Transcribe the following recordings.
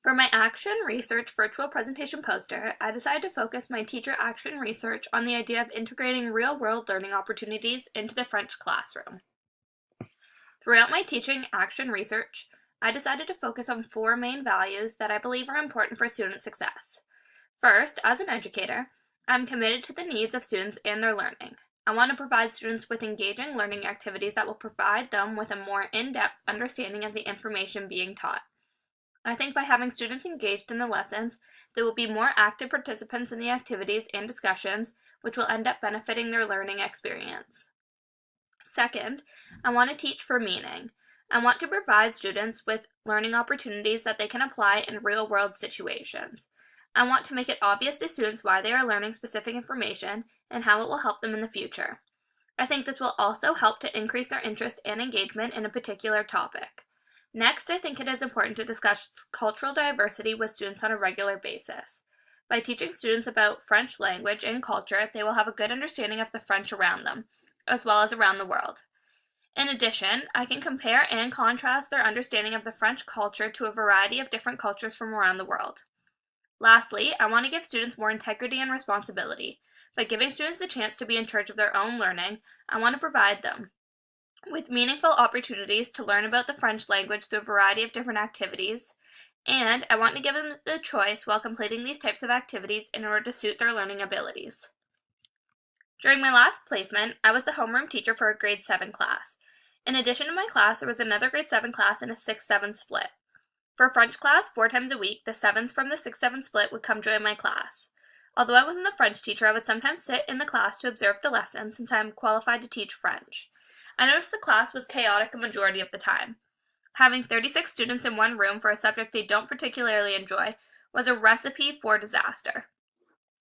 For my action research virtual presentation poster, I decided to focus my teacher action research on the idea of integrating real-world learning opportunities into the French classroom. Throughout my teaching action research, I decided to focus on 4 main values that I believe are important for student success. First, as an educator, I'm committed to the needs of students and their learning. I want to provide students with engaging learning activities that will provide them with a more in-depth understanding of the information being taught. I think by having students engaged in the lessons, they will be more active participants in the activities and discussions, which will end up benefiting their learning experience. Second, I want to teach for meaning. I want to provide students with learning opportunities that they can apply in real-world situations. I want to make it obvious to students why they are learning specific information and how it will help them in the future. I think this will also help to increase their interest and engagement in a particular topic. Next, I think it is important to discuss cultural diversity with students on a regular basis. By teaching students about French language and culture, they will have a good understanding of the French around them, as well as around the world. In addition, I can compare and contrast their understanding of the French culture to a variety of different cultures from around the world. Lastly, I want to give students more integrity and responsibility. By giving students the chance to be in charge of their own learning, I want to provide them with meaningful opportunities to learn about the French language through a variety of different activities, and I want to give them the choice while completing these types of activities in order to suit their learning abilities. During my last placement, I was the homeroom teacher for a grade 7 class. In addition to my class, there was another grade 7 class and a 6-7 split. For French class, 4 times a week, the 7s from the 6-7 split would come join my class. Although I wasn't the French teacher, I would sometimes sit in the class to observe the lesson since I am qualified to teach French. I noticed the class was chaotic a majority of the time. Having 36 students in one room for a subject they don't particularly enjoy was a recipe for disaster.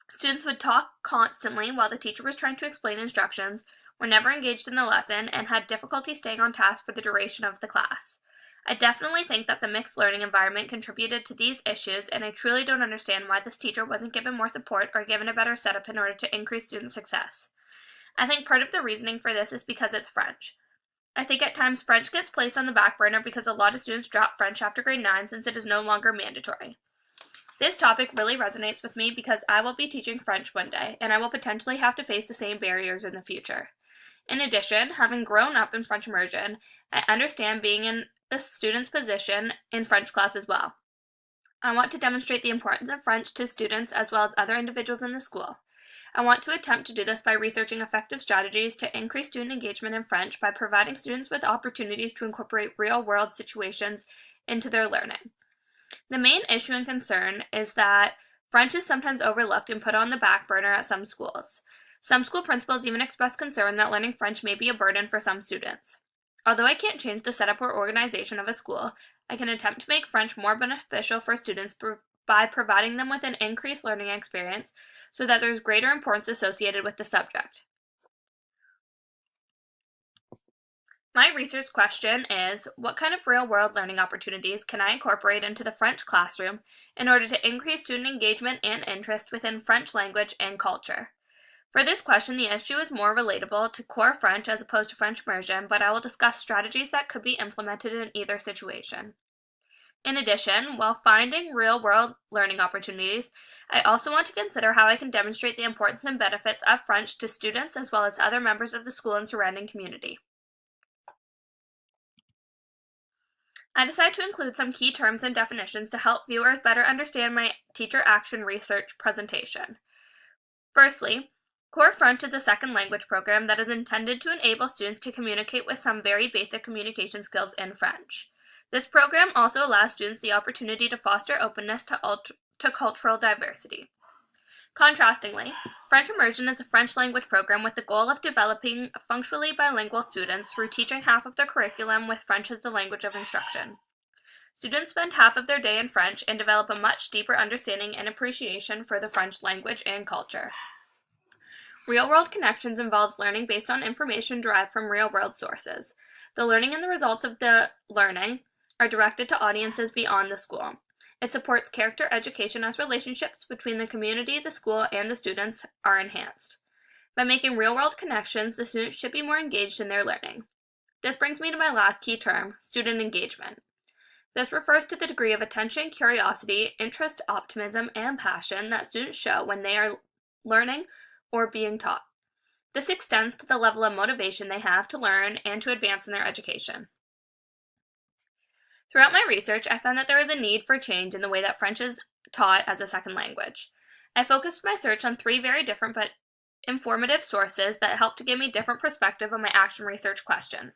Students would talk constantly while the teacher was trying to explain instructions, were never engaged in the lesson, and had difficulty staying on task for the duration of the class. I definitely think that the mixed learning environment contributed to these issues, and I truly don't understand why this teacher wasn't given more support or given a better setup in order to increase student success. I think part of the reasoning for this is because it's French. I think at times French gets placed on the back burner because a lot of students drop French after grade 9 since it is no longer mandatory. This topic really resonates with me because I will be teaching French one day, and I will potentially have to face the same barriers in the future. In addition, having grown up in French immersion, I understand being in the student's position in French class as well. I want to demonstrate the importance of French to students as well as other individuals in the school. I want to attempt to do this by researching effective strategies to increase student engagement in French by providing students with opportunities to incorporate real-world situations into their learning. The main issue and concern is that French is sometimes overlooked and put on the back burner at some schools. Some school principals even express concern that learning French may be a burden for some students. Although I can't change the setup or organization of a school, I can attempt to make French more beneficial for students by providing them with an increased learning experience so that there's greater importance associated with the subject. My research question is, what kind of real-world learning opportunities can I incorporate into the French classroom in order to increase student engagement and interest within French language and culture? For this question, the issue is more relatable to core French as opposed to French immersion, but I will discuss strategies that could be implemented in either situation. In addition, while finding real-world learning opportunities, I also want to consider how I can demonstrate the importance and benefits of French to students as well as other members of the school and surrounding community. I decided to include some key terms and definitions to help viewers better understand my teacher action research presentation. Firstly, Core French is a second language program that is intended to enable students to communicate with some very basic communication skills in French. This program also allows students the opportunity to foster openness to cultural diversity. Contrastingly, French Immersion is a French language program with the goal of developing functionally bilingual students through teaching half of their curriculum with French as the language of instruction. Students spend half of their day in French and develop a much deeper understanding and appreciation for the French language and culture. Real-world connections involves learning based on information derived from real-world sources. The learning and the results of the learning are directed to audiences beyond the school. It supports character education as relationships between the community, the school, and the students are enhanced. By making real-world connections, the students should be more engaged in their learning. This brings me to my last key term, student engagement. This refers to the degree of attention, curiosity, interest, optimism, and passion that students show when they are learning or being taught. This extends to the level of motivation they have to learn and to advance in their education. Throughout my research, I found that there is a need for change in the way that French is taught as a second language. I focused my search on 3 very different but informative sources that helped to give me different perspective on my action research question.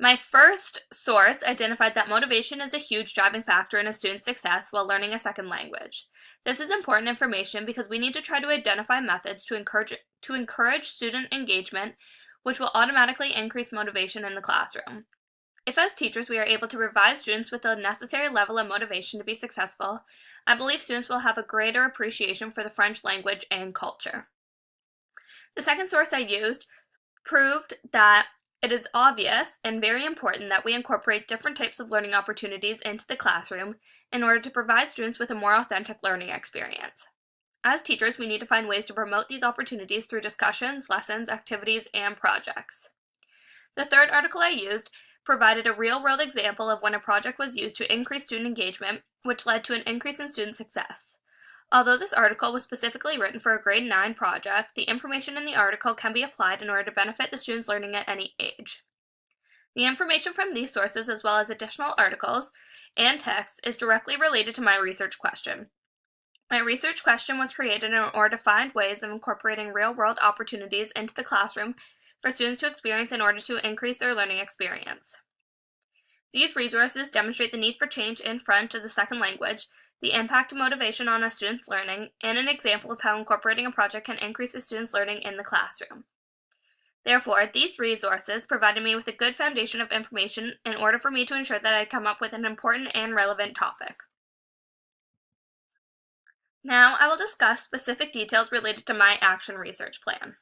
My first source identified that motivation is a huge driving factor in a student's success while learning a second language. This is important information because we need to try to identify methods to encourage student engagement, which will automatically increase motivation in the classroom. If as teachers we are able to provide students with the necessary level of motivation to be successful, I believe students will have a greater appreciation for the French language and culture. The second source I used proved that it is obvious and very important that we incorporate different types of learning opportunities into the classroom in order to provide students with a more authentic learning experience. As teachers, we need to find ways to promote these opportunities through discussions, lessons, activities, and projects. The third article I used provided a real-world example of when a project was used to increase student engagement, which led to an increase in student success. Although this article was specifically written for a grade 9 project, the information in the article can be applied in order to benefit the students learning at any age. The information from these sources, as well as additional articles and texts, is directly related to my research question. My research question was created in order to find ways of incorporating real-world opportunities into the classroom for students to experience in order to increase their learning experience. These resources demonstrate the need for change in French as a second language, the impact of motivation on a student's learning, and an example of how incorporating a project can increase a student's learning in the classroom. Therefore, these resources provided me with a good foundation of information in order for me to ensure that I had come up with an important and relevant topic. Now, I will discuss specific details related to my action research plan.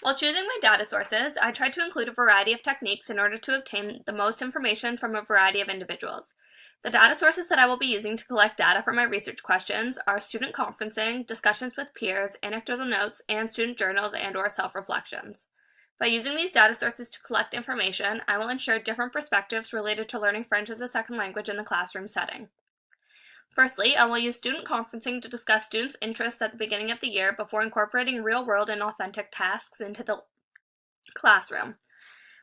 While choosing my data sources, I tried to include a variety of techniques in order to obtain the most information from a variety of individuals. The data sources that I will be using to collect data for my research questions are student conferencing, discussions with peers, anecdotal notes, and student journals and/or self-reflections. By using these data sources to collect information, I will ensure different perspectives related to learning French as a second language in the classroom setting. Firstly, I will use student conferencing to discuss students' interests at the beginning of the year before incorporating real-world and authentic tasks into the classroom.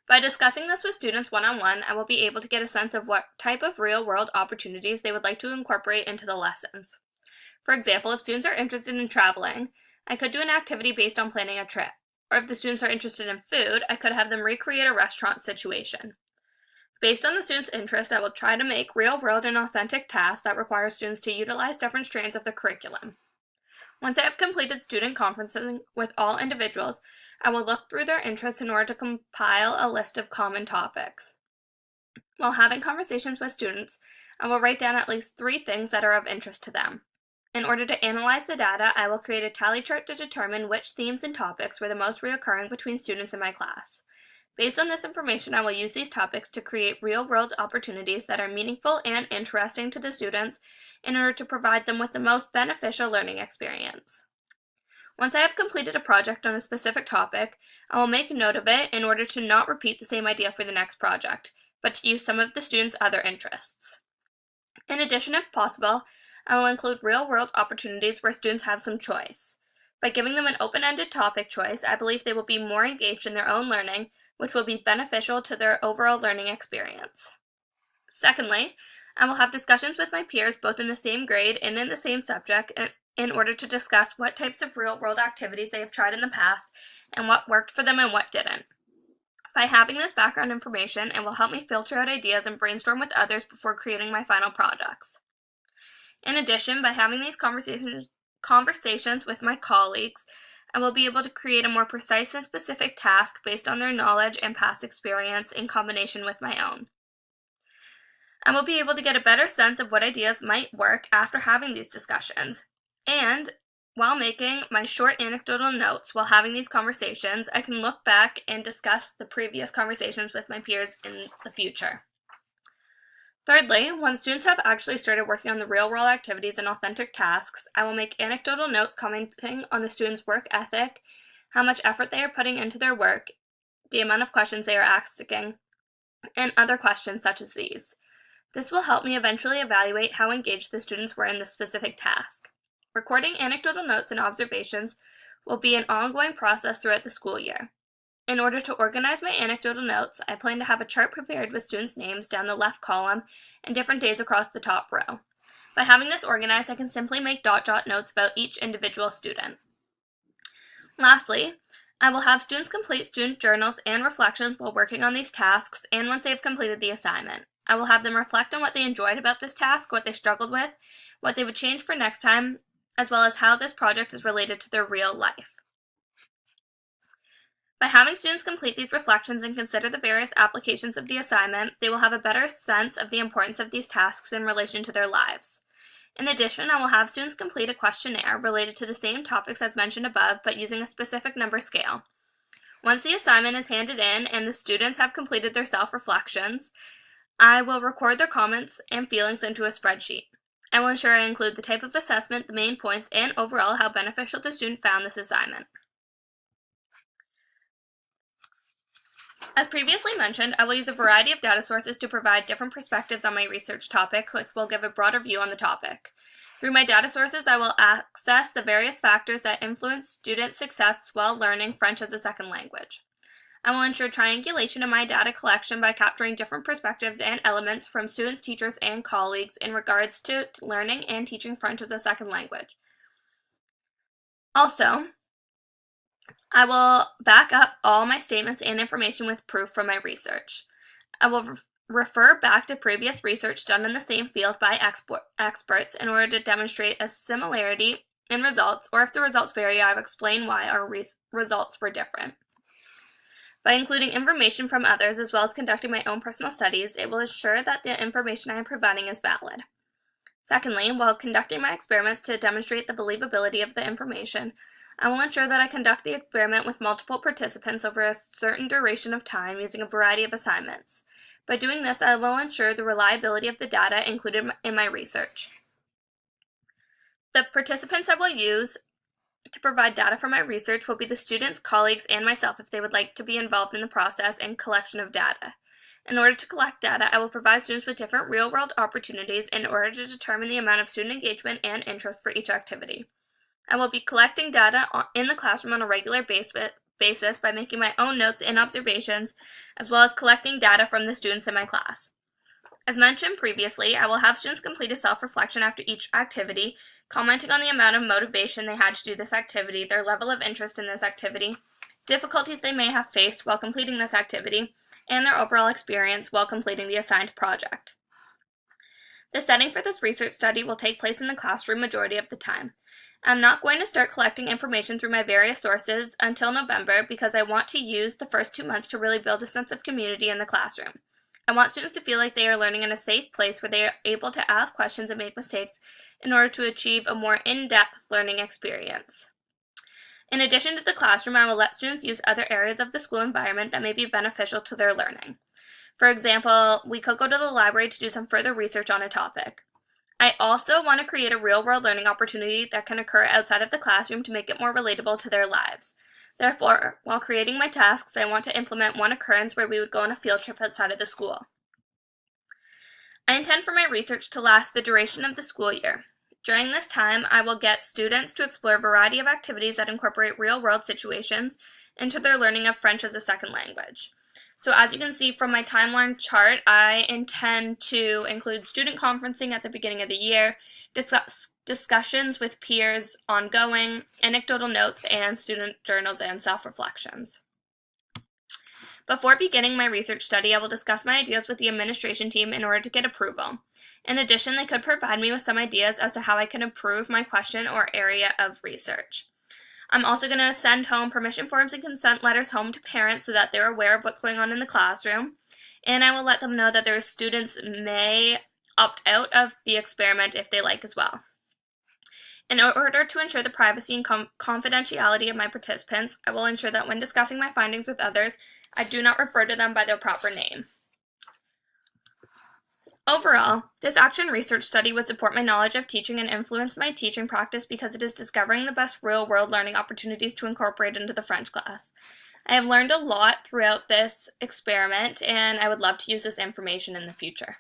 By discussing this with students one-on-one, I will be able to get a sense of what type of real-world opportunities they would like to incorporate into the lessons. For example, if students are interested in traveling, I could do an activity based on planning a trip. Or if the students are interested in food, I could have them recreate a restaurant situation. Based on the students' interest, I will try to make real-world and authentic tasks that require students to utilize different strands of the curriculum. Once I have completed student conferencing with all individuals, I will look through their interests in order to compile a list of common topics. While having conversations with students, I will write down at least 3 things that are of interest to them. In order to analyze the data, I will create a tally chart to determine which themes and topics were the most recurring between students in my class. Based on this information, I will use these topics to create real-world opportunities that are meaningful and interesting to the students in order to provide them with the most beneficial learning experience. Once I have completed a project on a specific topic, I will make note of it in order to not repeat the same idea for the next project, but to use some of the students' other interests. In addition, if possible, I will include real-world opportunities where students have some choice. By giving them an open-ended topic choice, I believe they will be more engaged in their own learning, which will be beneficial to their overall learning experience. Secondly, I will have discussions with my peers both in the same grade and in the same subject in order to discuss what types of real-world activities they have tried in the past and what worked for them and what didn't. By having this background information, it will help me filter out ideas and brainstorm with others before creating my final products. In addition, by having these conversations with my colleagues, I will be able to create a more precise and specific task based on their knowledge and past experience in combination with my own. I will be able to get a better sense of what ideas might work after having these discussions. And while making my short anecdotal notes while having these conversations, I can look back and discuss the previous conversations with my peers in the future. Thirdly, when students have actually started working on the real-world activities and authentic tasks, I will make anecdotal notes commenting on the students' work ethic, how much effort they are putting into their work, the amount of questions they are asking, and other questions such as these. This will help me eventually evaluate how engaged the students were in this specific task. Recording anecdotal notes and observations will be an ongoing process throughout the school year. In order to organize my anecdotal notes, I plan to have a chart prepared with students' names down the left column and different days across the top row. By having this organized, I can simply make dot notes about each individual student. Lastly, I will have students complete student journals and reflections while working on these tasks and once they have completed the assignment. I will have them reflect on what they enjoyed about this task, what they struggled with, what they would change for next time, as well as how this project is related to their real life. By having students complete these reflections and consider the various applications of the assignment, they will have a better sense of the importance of these tasks in relation to their lives. In addition, I will have students complete a questionnaire related to the same topics as mentioned above, but using a specific number scale. Once the assignment is handed in and the students have completed their self-reflections, I will record their comments and feelings into a spreadsheet. I will ensure I include the type of assessment, the main points, and overall how beneficial the student found this assignment. As previously mentioned, I will use a variety of data sources to provide different perspectives on my research topic, which will give a broader view on the topic. Through my data sources, I will access the various factors that influence student success while learning French as a second language. I will ensure triangulation of my data collection by capturing different perspectives and elements from students, teachers, and colleagues in regards to learning and teaching French as a second language. Also, I will back up all my statements and information with proof from my research. I will refer back to previous research done in the same field by experts in order to demonstrate a similarity in results, or if the results vary, I will explain why our results were different. By including information from others as well as conducting my own personal studies, it will ensure that the information I am providing is valid. Secondly, while conducting my experiments to demonstrate the believability of the information, I will ensure that I conduct the experiment with multiple participants over a certain duration of time using a variety of assignments. By doing this, I will ensure the reliability of the data included in my research. The participants I will use to provide data for my research will be the students, colleagues, and myself if they would like to be involved in the process and collection of data. In order to collect data, I will provide students with different real-world opportunities in order to determine the amount of student engagement and interest for each activity. I will be collecting data in the classroom on a regular basis by making my own notes and observations, as well as collecting data from the students in my class. As mentioned previously, I will have students complete a self-reflection after each activity, commenting on the amount of motivation they had to do this activity, their level of interest in this activity, difficulties they may have faced while completing this activity, and their overall experience while completing the assigned project. The setting for this research study will take place in the classroom majority of the time. I'm not going to start collecting information through my various sources until November because I want to use the first 2 months to really build a sense of community in the classroom. I want students to feel like they are learning in a safe place where they are able to ask questions and make mistakes in order to achieve a more in-depth learning experience. In addition to the classroom, I will let students use other areas of the school environment that may be beneficial to their learning. For example, we could go to the library to do some further research on a topic. I also want to create a real-world learning opportunity that can occur outside of the classroom to make it more relatable to their lives. Therefore, while creating my tasks, I want to implement one occurrence where we would go on a field trip outside of the school. I intend for my research to last the duration of the school year. During this time, I will get students to explore a variety of activities that incorporate real-world situations into their learning of French as a second language. So as you can see from my timeline chart, I intend to include student conferencing at the beginning of the year, discussions with peers ongoing, anecdotal notes, and student journals and self-reflections. Before beginning my research study, I will discuss my ideas with the administration team in order to get approval. In addition, they could provide me with some ideas as to how I can improve my question or area of research. I'm also going to send home permission forms and consent letters home to parents so that they're aware of what's going on in the classroom, and I will let them know that their students may opt out of the experiment if they like as well. In order to ensure the privacy and confidentiality of my participants, I will ensure that when discussing my findings with others, I do not refer to them by their proper name. Overall, this action research study would support my knowledge of teaching and influence my teaching practice because it is discovering the best real-world learning opportunities to incorporate into the French class. I have learned a lot throughout this experiment, and I would love to use this information in the future.